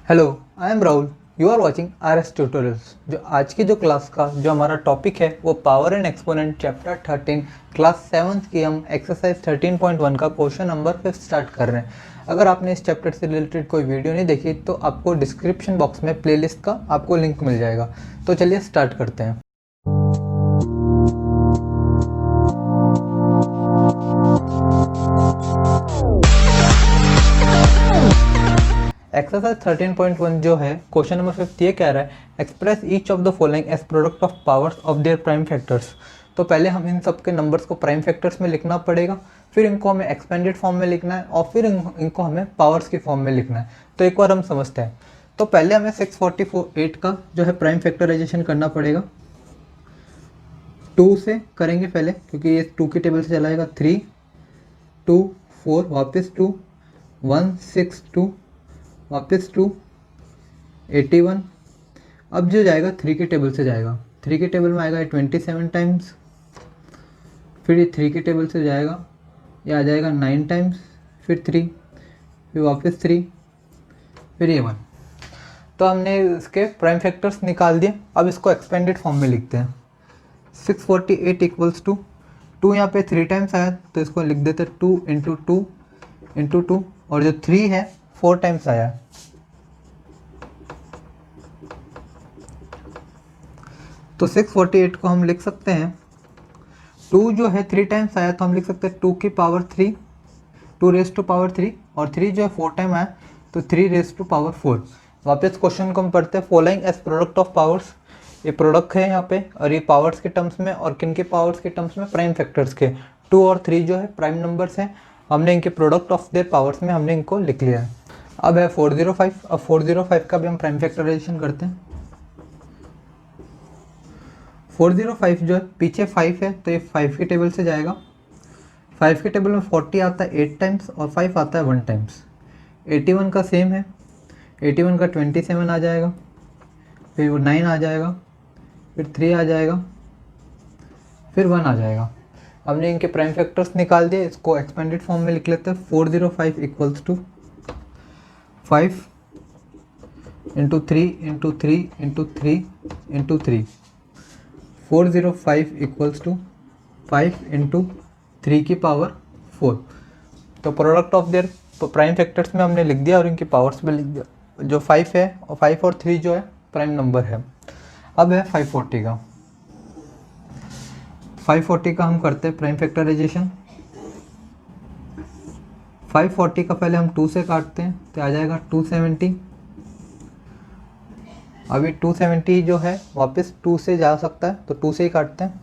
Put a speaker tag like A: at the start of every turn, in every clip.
A: Hello, I am Rahul. You are watching R S tutorials. जो आज की जो क्लास का जो हमारा टॉपिक है वो power and exponent chapter 13 class 7 की हम एक्सरसाइज 13.1 का क्वेश्चन नंबर 5 स्टार्ट कर रहे हैं। अगर आपने इस चैप्टर से रिलेटेड कोई वीडियो नहीं देखी तो आपको डिस्क्रिप्शन बॉक्स में प्लेलिस्ट का आपको लिंक मिल जाएगा। तो चलिए स्टार्ट करते हैं। एक्सरसाइज 13.1 जो है क्वेश्चन नंबर 5 ये कह रहा है express each of the following as product of powers of their prime factors. तो पहले हम इन सब के नंबर्स को प्राइम फैक्टर्स में लिखना पड़ेगा, फिर इनको हमें एक्सपेंडेड फॉर्म में लिखना है और फिर इनको हमें पावर्स की फॉर्म में लिखना है। तो एक बार हम समझते हैं। तो पहले हमें 648 का जो है प्राइम फैक्टराइजेशन करना पड़ेगा। 2 से करेंगे पहले क्योंकि ये 2 की टेबल से चलाएगा। 3 2 4 वापस 2 1 6 2 वापस 2 81। अब जो जाएगा 3 की टेबल से जाएगा। 3 की टेबल में आएगा 27 टाइम्स, फिर ये 3 की टेबल से जाएगा, ये आ जाएगा 9 टाइम्स, फिर 3, फिर वापस 3, फिर ये 1। तो हमने इसके प्राइम फैक्टर्स निकाल दिए। अब इसको एक्सपेंडेड फॉर्म में लिखते हैं। 648 इक्वल्स टू 2, यहाँ पे 3 टाइम्स आया तो इसको लिख देते 2 इंटू 2 इंटू 2, और जो 3 है 4 टाइम्स आया। तो 648 को हम लिख सकते हैं, 2 जो है 3 टाइम्स आया तो हम लिख सकते हैं 2 की पावर 3, 2 रेज टू पावर 3, और 3 जो है 4 टाइम आया तो 3 रेज टू पावर 4। वापस क्वेश्चन को हम पढ़ते हैं। Following as product of powers, ये प्रोडक्ट है यहाँ पे, और ये पावर्स के टर्म्स में, और किन के पावर्स के टर्म्स में, प्राइम फैक्टर्स के। 2 और 3 जो है प्राइम नंबर्स हैं, हमने इनके प्रोडक्ट ऑफ देयर पावर्स में हमने इनको लिख लिया है। अब है 405। अब 405 का भी हम प्राइम फैक्टराइजेशन करते हैं। 405 जो है पीछे 5 है तो ये 5 की टेबल से जाएगा। 5 की टेबल में 40 आता है 8 टाइम्स और 5 आता है 1 टाइम्स। 81 का सेम है, 81 का 27 आ जाएगा, फिर वो 9 आ जाएगा, फिर 3 आ जाएगा, फिर 1 आ जाएगा। हमने इनके प्राइम फैक्टर्स निकाल दिए। इसको एक्सपेंडेड फॉर्म में लिख लेते हैं। 405 equals to 5 into 3 into 3 into 3 into 3। 405 equals to 5 into 3 की पावर 4। तो product of their prime factors में हमने लिख दिया और इनकी पावर्स में लिख दिया। जो 5 है और 5 और 3 जो है प्राइम नंबर है। अब है 540 का। 540 का हम करते हैं प्राइम फैक्टराइजेशन। 540 का पहले हम 2 से काटते हैं तो आ जाएगा 270। अभी 270 जो है वापस 2 से जा सकता है तो 2 से ही काटते हैं।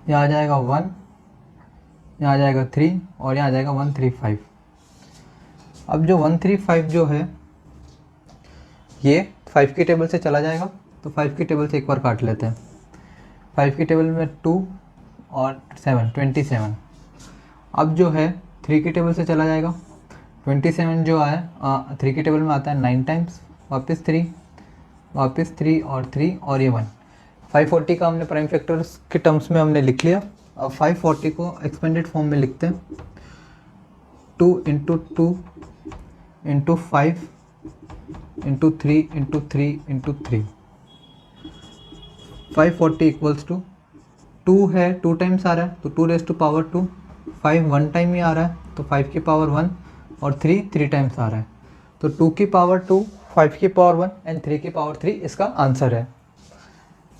A: यहाँ आ जाएगा 1, यहाँ आ जाएगा 3, और यहाँ आ जाएगा 135। अब जो 135 जो है ये 5 की टेबल से चला जाएगा तो 5 की टेबल से एक बार काट लेते हैं। 5 की टेबल में 2 और 7 27। अब जो है 3 की टेबल से चला जाएगा। 27 जो है 3 की टेबल में आता है 9 टाइम्स, वापस 3, वापस 3 और 3 और ये 1। 540 का हमने प्राइम फैक्टर्स के टर्म्स में हमने लिख लिया। अब 540 को एक्सपेंडेड फॉर्म में लिखते हैं। 2 into 2 into 5 into 3 into 3 into 3। 540 equals to 2 है 2 टाइम्स आ रहा है तो 2 रेज टू पावर 2, 5 1 टाइम ही आ रहा है तो 5 की पावर 1, और 3 3 टाइम्स आ रहा है तो 2 की पावर 2, 5 की पावर 1 एंड 3 की पावर 3 इसका आंसर है।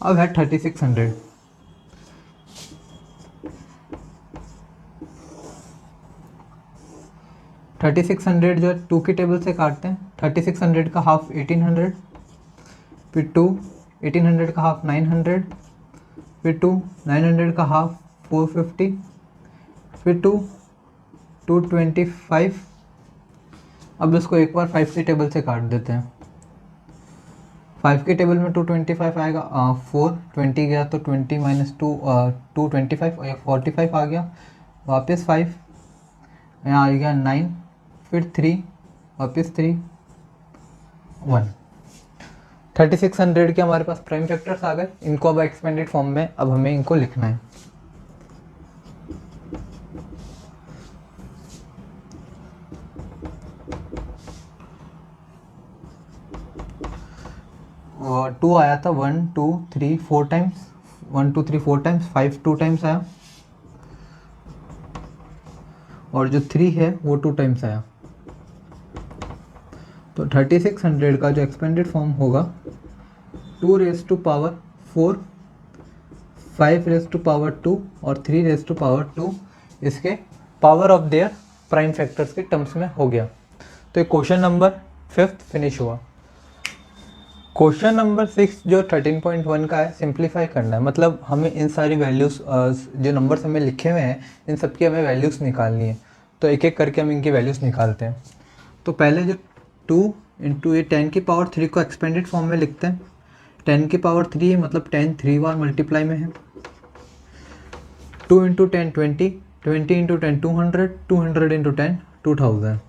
A: अब है 3600। 3600 जो है 2 की टेबल से काटते हैं। 3600 का हाफ 1800, फिर 2 1800 का हाफ 900, फिर 2 900 का हाफ 450, फिर 2 225। अब इसको एक बार 5 की टेबल से काट देते हैं। 5 की टेबल में 225 आएगा, 4 20 गया तो 20 माइनस 2 225 और 45 आ गया, वापस 5, यहाँ आ गया 9, फिर 3, वापस 3 1। 3600 के हमारे पास प्राइम फैक्टर्स आ गए। इनको अब एक्सपेंडेड फॉर्म में अब हमें इनको लिखना है। 2 आया था 1 2 3 4 टाइम्स, 1 2 3 4 टाइम्स, 5 2 टाइम्स आया, और जो 3 है वो 2 टाइम्स आया। तो 3600 का जो एक्सपेंडेड फॉर्म होगा 2 raise to power 4, 5 raise to power 2 और 3 रेज़ टू पावर 2 इसके power of their prime factors के टर्म्स में हो गया। तो ये क्वेश्चन नंबर 5 फिनिश हुआ। क्वेश्चन नंबर 6 जो 13.1 का है, सिंप्लीफाई करना है, मतलब हमें इन सारी वैल्यूज़ जो नंबर्स हमें लिखे हुए हैं इन सब की हमें वैल्यूज़ निकालनी है। तो एक एक करके हम इनकी वैल्यूज़ निकालते हैं। तो पहले जो 2 इंटू ये 10 की पावर 3 को एक्सपेंडेड फॉर्म में लिखते हैं। 10 की पावर 3 है, मतलब 10 3 बार मल्टीप्लाई में है। 2 इंटू 10 20, 20 इंटू 10 200, 200 इंटू 10 2000।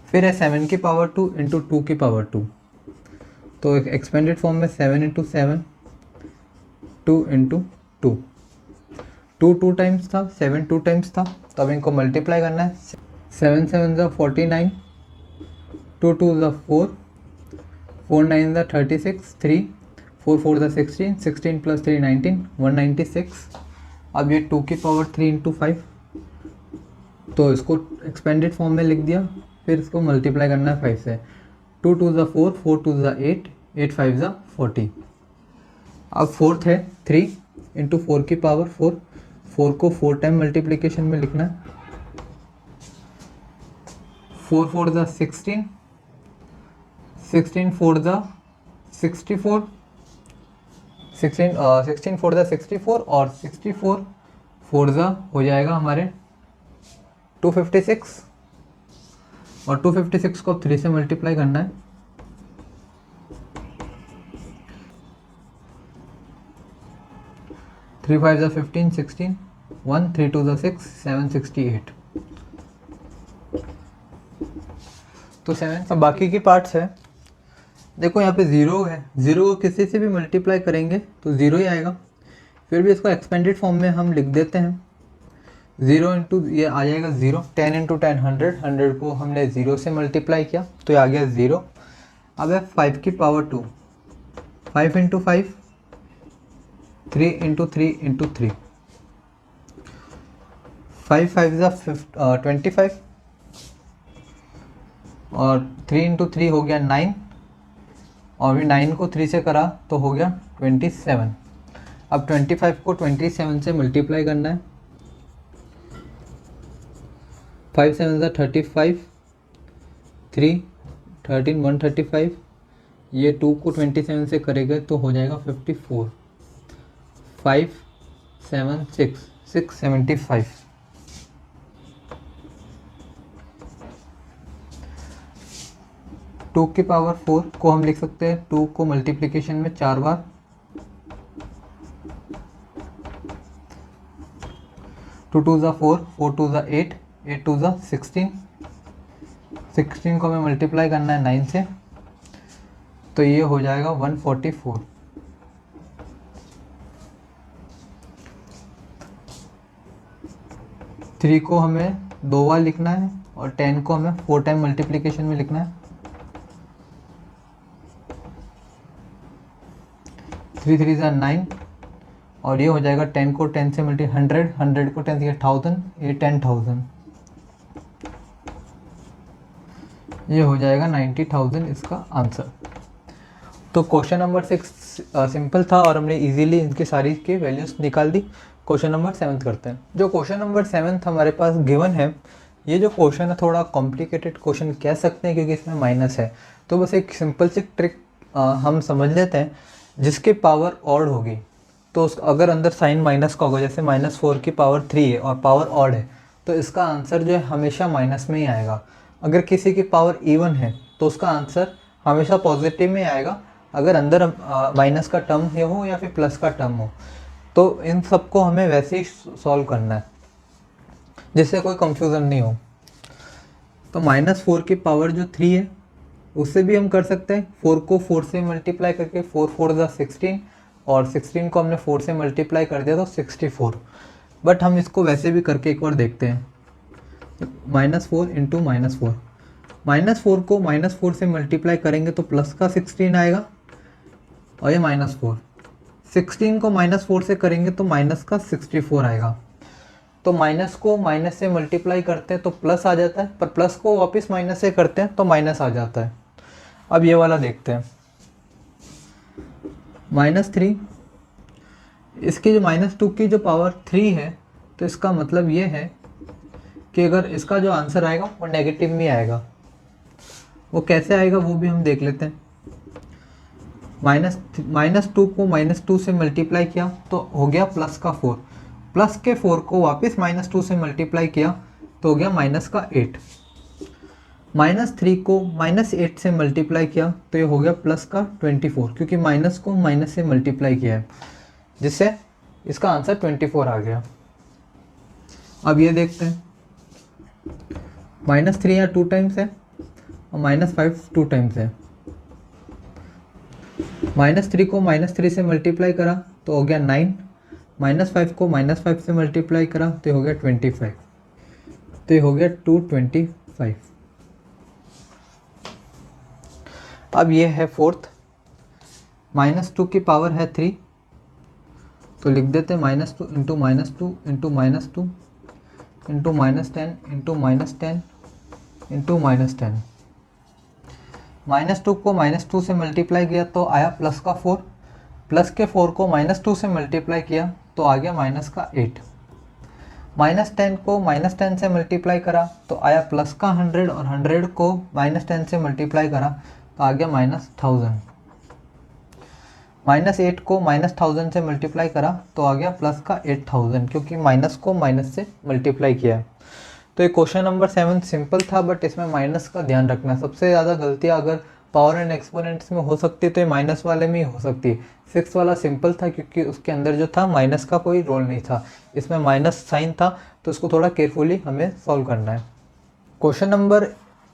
A: फिर है 7 की पावर 2 इंटू 2 की पावर 2। तो एक एक्सपेंडेड फॉर्म में 7 इंटू 7, 2 इंटू 2, 2 2 टाइम्स था, 7 2 टाइम्स था। तो अब इनको मल्टीप्लाई करना है। 7 7 ज़ा 49, 2 2 ज़ा 4, 4 9 ज़ा 36, 3 4 4 ज़ा 16, 16 प्लस 3 19, 196। अब ये 2 की पावर 3 इंटू 5, तो इसको एक्सपेंडेड फॉर्म में लिख दिया। फिर इसको मल्टीप्लाई करना है 5 से। 2 2 ज़ा 4, 4 2 ज़ा 8, 8 5 ज़ा 40। अब फोर्थ है 3 इंटू 4 की पावर 4, 4 को 4 टाइम मल्टीप्लिकेशन में लिखना है। 4 4 ज़ा 16, 16 4 ज़ा 64, 16 4 ज़ा 64 और 64 4 ज़ा हो जाएगा हमारे 256, और 256 को अब 3 से मल्टीप्लाई करना है। 3 5 ज़ा 15, 16, 1 3 2 ज़ा 6, 768। तो 7। अब बाकी की पार्ट्स है। देखो यहाँ पे 0 है, 0 को किसी से भी मल्टीप्लाई करेंगे तो 0 ही आएगा। फिर भी इसको एक्सपेंडेड फॉर्म में हम लिख देते हैं। 0 इंटू ये आ जाएगा 0, 10 इंटू 10 100, 100 को हमने 0 से मल्टीप्लाई किया तो ये आ गया 0। अब है 5 की पावर 2, 5 इंटू 5, 3 इंटू 3 इंटू 3, 5 5 ज़ा 25, और 3 इंटू 3 हो गया 9, और भी 9 को 3 से करा तो हो गया 27। अब 25 को 27 से मल्टीप्लाई करना है। 5 7 ज़ा 35, 3 13 135, ये 2 को 27 से करेंगे तो हो जाएगा 54, 5 7 6 675। टू की पावर 4 को हम लिख सकते हैं 2 को मल्टीप्लिकेशन में 4 बार। 2 2 ज़ा 4, 4 2 ज़ा 8, 8 2 ज़ा 16, 16 को हमें मल्टीप्लाई करना है 9 से, तो ये हो जाएगा 144। थ्री को हमें 2 बार लिखना है और 10 को हमें 4 टाइम मल्टीप्लिकेशन में लिखना है। 3 3 ज़ा 9, और ये हो जाएगा 10 को 10 से मल्टी 100, 100 को 10 से 1000, ये 10,000, ये हो जाएगा 90,000 इसका आंसर। तो क्वेश्चन नंबर 6 सिंपल था और हमने इजीली इनकी सारी की वैल्यूज निकाल दी। क्वेश्चन नंबर 7 करते हैं। जो क्वेश्चन नंबर 7 हमारे पास गिवन है, ये जो क्वेश्चन है थोड़ा कॉम्प्लिकेटेड क्वेश्चन कह सकते हैं क्योंकि इसमें माइनस है। तो बस एक सिंपल सी ट्रिक हम समझ लेते हैं। जिसके पावर ऑड होगी तो अगर अंदर साइन माइनस का होगा, जैसे -4 की पावर 3 है और पावर ऑड है, तो इसका आंसर जो है हमेशा माइनस में ही आएगा। अगर किसी की पावर इवन है तो उसका आंसर हमेशा पॉजिटिव में आएगा, अगर अंदर माइनस का टर्म हो या फिर प्लस का टर्म हो। तो इन सबको हमें वैसे ही सॉल्व करना है जिससे कोई कंफ्यूजन नहीं हो। तो -4 की पावर जो 3 है उससे भी हम कर सकते हैं। 4 को 4 से मल्टीप्लाई करके 4 4 ज़ा 16, और 16 को हमने 4 से मल्टीप्लाई कर दिया तो 64। बट हम इसको वैसे भी करके एक बार देखते हैं। -4 इंटू -4, -4 को -4 से मल्टीप्लाई करेंगे तो प्लस का 16 आएगा और ये -4। 16 को -4 से करेंगे तो माइनस का 64 आएगा। तो माइनस को माइनस से मल्टीप्लाई करते हैं तो प्लस आ जाता है, पर प्लस को वापस माइनस से करते हैं तो माइनस आ जाता है। अब ये वाला देखते हैं, -3, इसकी जो -2 की जो पावर 3 है, तो इसका मतलब ये है कि अगर इसका जो आंसर आएगा वो नेगेटिव में आएगा। वो कैसे आएगा वो भी हम देख लेते हैं। -2 को -2 से मल्टीप्लाई किया तो हो गया प्लस का 4, प्लस के 4 को वापस -2 से मल्टीप्लाई किया तो हो गया माइनस का 8, -3 को -8 से मल्टीप्लाई किया तो ये हो गया प्लस का 24, क्योंकि माइनस को माइनस से मल्टीप्लाई किया है, जिससे इसका आंसर 24 आ गया। अब ये देखते हैं, -3 यहाँ 2 टाइम्स है और -5 2 टाइम्स है। -3 को -3 से मल्टीप्लाई करा तो हो गया 9, -5 को -5 से मल्टीप्लाई करा तो ये हो गया 25, तो ये हो गया 225। अब ये है फोर्थ, -2 की पावर है 3, तो लिख देते हैं -2 into -2 into -2 into -10 into -10 into -10। -2 को -2 से मल्टीप्लाई किया तो आया प्लस का 4, प्लस के 4 को -2 से मल्टीप्लाई किया तो आ गया माइनस का 8, -10 को -10 से मल्टीप्लाई करा तो आया प्लस का 100 और 100 को -10 से मल्टीप्लाई करा तो आ गया -1000, -8 को -1000 से मल्टीप्लाई करा तो आ गया प्लस का 8000, क्योंकि माइनस को माइनस से मल्टीप्लाई किया है। तो ये क्वेश्चन नंबर 7 सिंपल था, बट इसमें माइनस का ध्यान रखना। सबसे ज़्यादा गलतियाँ अगर पावर एंड एक्सपोनेंट्स में हो सकती है तो ये माइनस वाले में ही हो सकती है। 6 वाला सिंपल था क्योंकि उसके अंदर जो था माइनस का कोई रोल नहीं था, इसमें माइनस साइन था, तो इसको थोड़ा केयरफुली हमें सॉल्व करना है। क्वेश्चन नंबर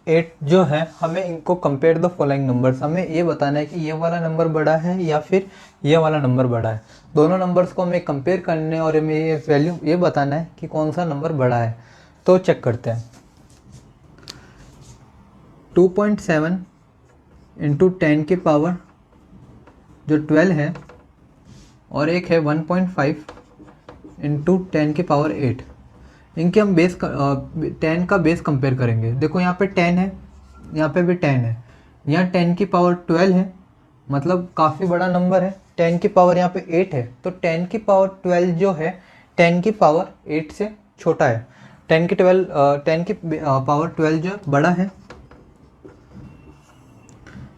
A: 8 जो है, हमें इनको कंपेयर द फॉलोइंग नंबर्स, हमें ये बताना है कि ये वाला नंबर बड़ा है या फिर ये वाला नंबर बड़ा है। दोनों नंबर्स को हमें कंपेयर करने और हमें ये वैल्यू ये बताना है कि कौन सा नंबर बड़ा है। तो चेक करते हैं, 2.7 इंटू 10 की पावर जो 12 है और एक है 1.5 इंटू 10 की पावर 8, इनके हम 10 का बेस कंपेयर करेंगे। देखो यहाँ पे 10 है, यहाँ पे भी 10 है, यहाँ 10 की पावर 12 है, मतलब काफ़ी बड़ा नंबर है। 10 की पावर यहाँ पे 8 है, तो 10 की पावर 12 जो है 10 की पावर 8 से छोटा है। 10 की पावर 12 जो बड़ा है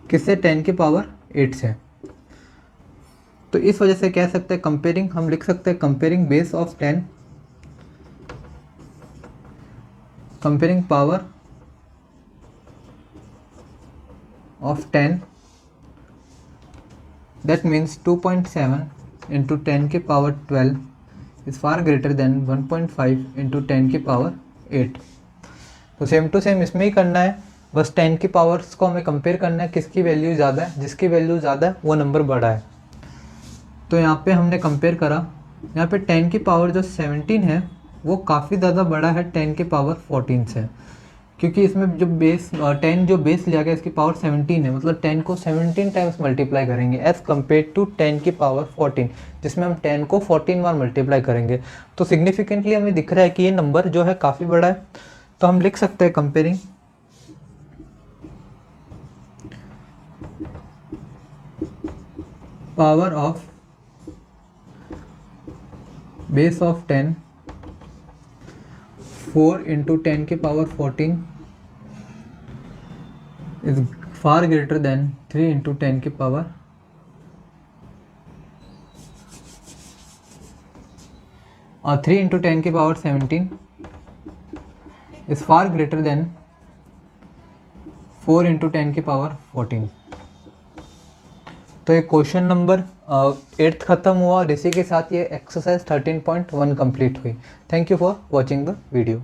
A: किससे? 10 की पावर 8 से। तो इस वजह से कह सकते हैं कंपेयरिंग, हम लिख सकते हैं comparing base of 10, comparing power of 10, that means 2.7 into 10 की power 12 is far greater than 1.5 into 10 की पावर 8। तो सेम टू सेम इसमें ही करना है, बस 10 की पावर्स को हमें कंपेयर करना है, किसकी वैल्यू ज़्यादा है, जिसकी वैल्यू ज़्यादा है वो नंबर बड़ा है। तो यहाँ पे हमने कंपेयर करा, यहाँ पे 10 की पावर जो 17 है वो काफ़ी ज़्यादा बड़ा है 10 की पावर 14 से, क्योंकि इसमें जो बेस 10 जो बेस लिया गया इसकी पावर 17 है, मतलब 10 को 17 टाइम्स मल्टीप्लाई करेंगे एज़ कम्पेयर टू 10 की पावर 14, जिसमें हम 10 को 14 बार मल्टीप्लाई करेंगे। तो सिग्निफिकेंटली हमें दिख रहा है कि ये नंबर जो है काफ़ी बड़ा है। तो हम लिख सकते हैं comparing power of base of 10 4 into 10 की power 14 is far greater than 3 into 10 की पावर 3 into 10 की power 17 is far greater than 4 into 10 की पावर 14। तो ये क्वेश्चन नंबर 8 ख़त्म हुआ और इसी के साथ ये एक्सरसाइज 13.1 कंप्लीट हुई। Thank you for watching the video.